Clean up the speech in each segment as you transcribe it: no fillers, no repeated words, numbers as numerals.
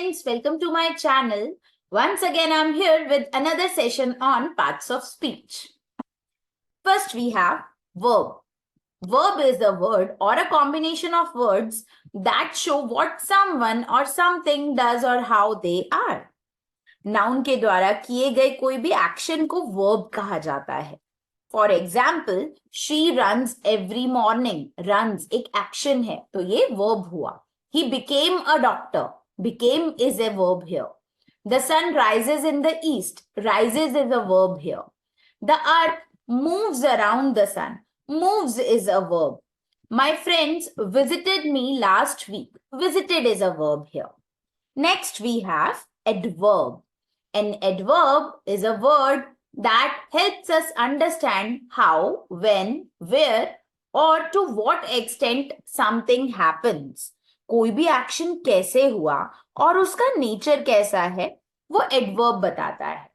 friends, welcome to my channel. Once again, I'm here with another session on parts of speech. First, we have verb. Verb is a word or a combination of words that show what someone or something does or how they are. Noun के द्वारा किए गए कोई भी action को verb कहा जाता है. For example, she runs every morning. Runs एक action है, तो ये verb हुआ. He became a doctor. Became is a verb here. The sun rises in the east. Rises is a verb here. The earth moves around the sun. Moves is a verb. My friends visited me last week. Visited is a verb here. Next we have adverb. An adverb is a word that helps us understand how, when, where or to what extent something happens. कोई भी action कैसे हुआ और उसका nature कैसा है वो adverb बताता है.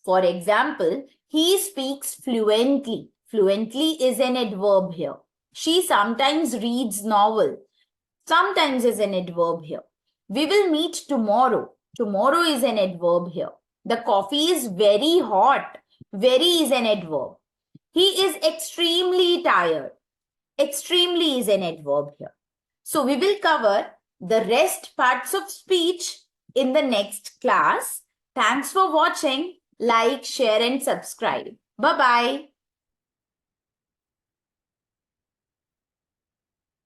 For example, he speaks fluently. Fluently is an adverb here. She sometimes reads novel. Sometimes is an adverb here. We will meet tomorrow. Tomorrow is an adverb here. The coffee is very hot. Very is an adverb. He is extremely tired. Extremely is an adverb here. So we will cover the rest parts of speech in the next class. Thanks for watching. Like, share and subscribe. Bye-bye.